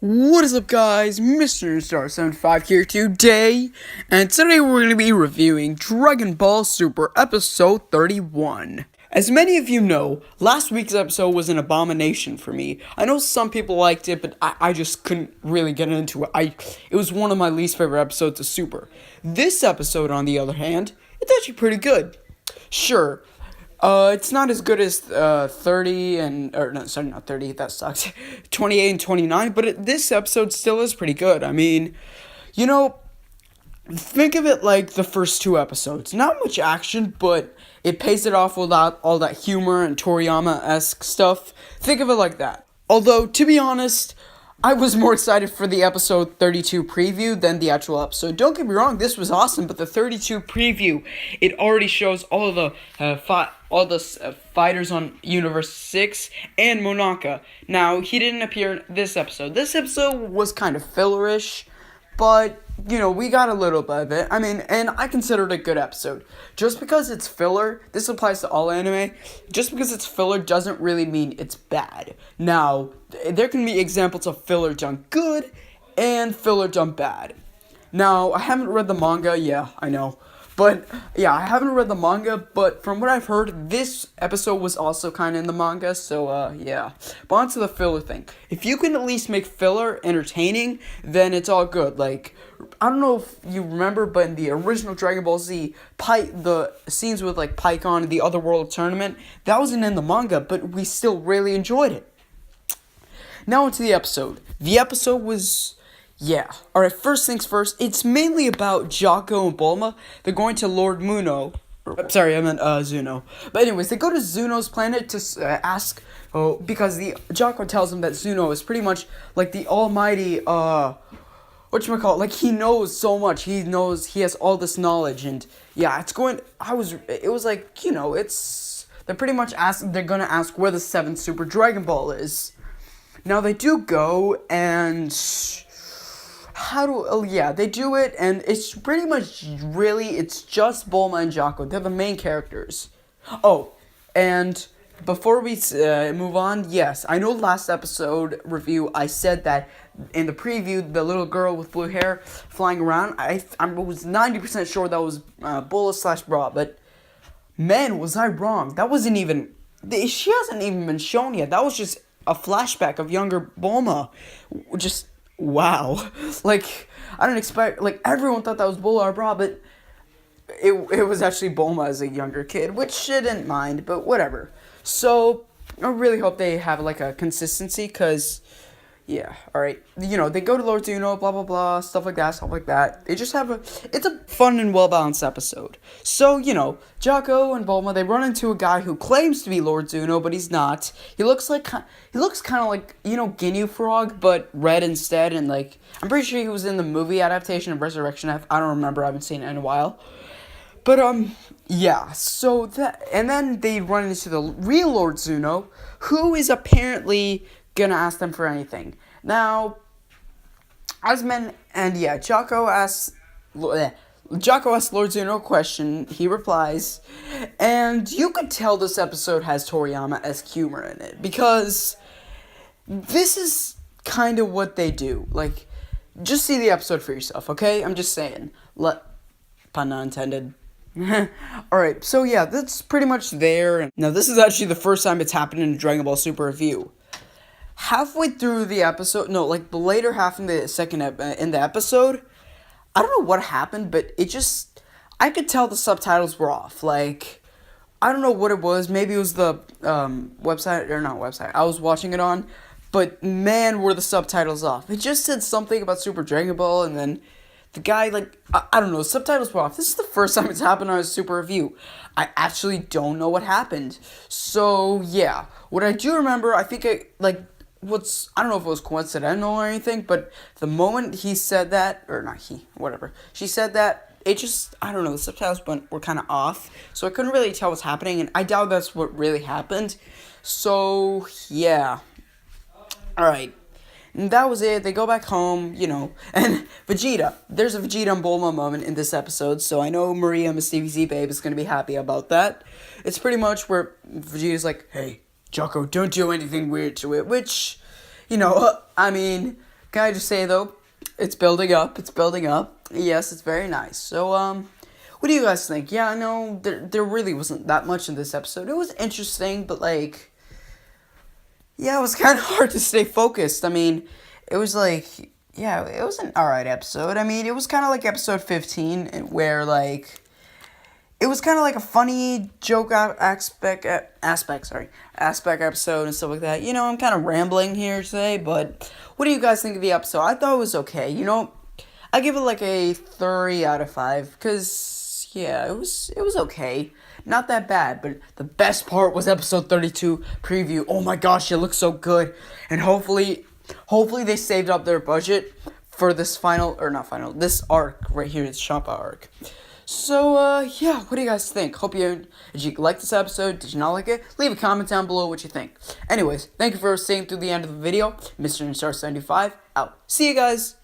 What is up, guys? Mr. Star75 here today, and today we're going to be reviewing Dragon Ball Super Episode 31. As many of you know, last week's episode was an abomination for me. I know some people liked it, but I just couldn't really get into it. It was one of my least favorite episodes of Super. This episode, on the other hand, it's actually pretty good. Sure. It's not as good as 30 and, or no, sorry, not 30, that sucks, 28 and 29, but this episode still is pretty good. I mean, think of it like the first two episodes. Not much action, but it pays it off without all that humor and Toriyama-esque stuff. Think of it like that. Although, to be honest, I was more excited for the episode 32 preview than the actual episode. Don't get me wrong, this was awesome, but the 32 preview, it already shows all of the fighters on Universe 6 and Monaka. Now, he didn't appear in this episode. This episode was kind of fillerish, but, we got a little bit of it. I mean, and I consider it a good episode. Just because it's filler, this applies to all anime, just because it's filler doesn't really mean it's bad. Now, there can be examples of filler done good and filler done bad. Now, I haven't read the manga, yeah, I know. But, yeah, I haven't read the manga, but from what I've heard, this episode was also kind of in the manga, so, yeah. But on to the filler thing. If you can at least make filler entertaining, then it's all good. Like, I don't know if you remember, but in the original Dragon Ball Z, the scenes with, like, Pikkon and the Otherworld tournament, that wasn't in the manga, but we still really enjoyed it. Now into the episode. The episode was... yeah. Alright, first things first, it's mainly about Jaco and Bulma. They're going to Lord Muno. Sorry, I meant Zuno. But anyways, they go to Zuno's planet to ask... because Jaco tells them that Zuno is pretty much like the almighty, whatchamacallit, like he knows so much. He has all this knowledge, and yeah, it was like, they're pretty much they're gonna ask where the 7th Super Dragon Ball is. Now they do go, and... they do it, and it's pretty much it's just Bulma and Jaco. They're the main characters. Oh, and before we move on, yes, I know last episode review I said that in the preview, the little girl with blue hair flying around, I was 90% sure that was Bulla/Bra, but man, was I wrong. That wasn't even, she hasn't even been shown yet. That was just a flashback of younger Bulma. Just... wow. Like, I didn't expect... like, everyone thought that was Bulla or Bra, but it was actually Bulma as a younger kid, which I didn't mind, but whatever. So, I really hope they have, like, a consistency, because... yeah, alright. They go to Lord Zuno, blah, blah, blah, stuff like that. They just have it's a fun and well-balanced episode. So, Jaco and Bulma, they run into a guy who claims to be Lord Zuno, but he's not. He looks kind of like, Ginyu Frog, but red instead, and, like, I'm pretty sure he was in the movie adaptation of Resurrection F. I don't remember, I haven't seen it in a while. But, yeah, so and then they run into the real Lord Zuno, who is apparently... gonna ask them for anything. Now, Jaco asks Lord Zuno a question. He replies, and you could tell this episode has Toriyama-esque humor in it, because this is kind of what they do. Like, just see the episode for yourself, okay? I'm just saying. Pun not intended. Alright, so yeah, that's pretty much there. Now, this is actually the first time it's happened in a Dragon Ball Super review. Halfway through the episode, the later half in the in the episode, I don't know what happened, but I could tell the subtitles were off. Like, I don't know what it was. Maybe it was the website, or not website, I was watching it on, but man, were the subtitles off. It just said something about Super Dragon Ball, and then the guy, I don't know, the subtitles were off. This is the first time it's happened on a Super review. I actually don't know what happened. So, yeah. What I do remember, I think I don't know if it was coincidental or anything, but the moment he said that, or not he, whatever, she said that, it just, I don't know, the subtitles were kind of off, so I couldn't really tell what's happening, and I doubt that's what really happened. So, yeah. Alright. And that was it. They go back home, and Vegeta. There's a Vegeta and Bulma moment in this episode, so I know Maria, Miss Stevie Z Babe, is going to be happy about that. It's pretty much where Vegeta's like, hey, Jaco, don't do anything weird to it, which, I mean, can I just say though, it's building up. It's building up. Yes, it's very nice. So what do you guys think? Yeah, I know there really wasn't that much in this episode. It was interesting, but like, yeah, it was kind of hard to stay focused. I mean, it was like, yeah, it was an alright episode. I mean, it was kind of like episode 15, where like, it was kind of like a funny joke aspect episode and stuff like that. You know, I'm kind of rambling here today, but what do you guys think of the episode? I thought it was okay. You know, I give it like a 3 out of 5, because yeah, it was okay. Not that bad, but the best part was episode 32 preview. Oh my gosh, it looks so good. And hopefully they saved up their budget for this this arc right here, this Champa arc. So, yeah, what do you guys think? Did you like this episode? Did you not like it? Leave a comment down below what you think. Anyways, thank you for staying through the end of the video. Mr. Star 75 out. See you guys.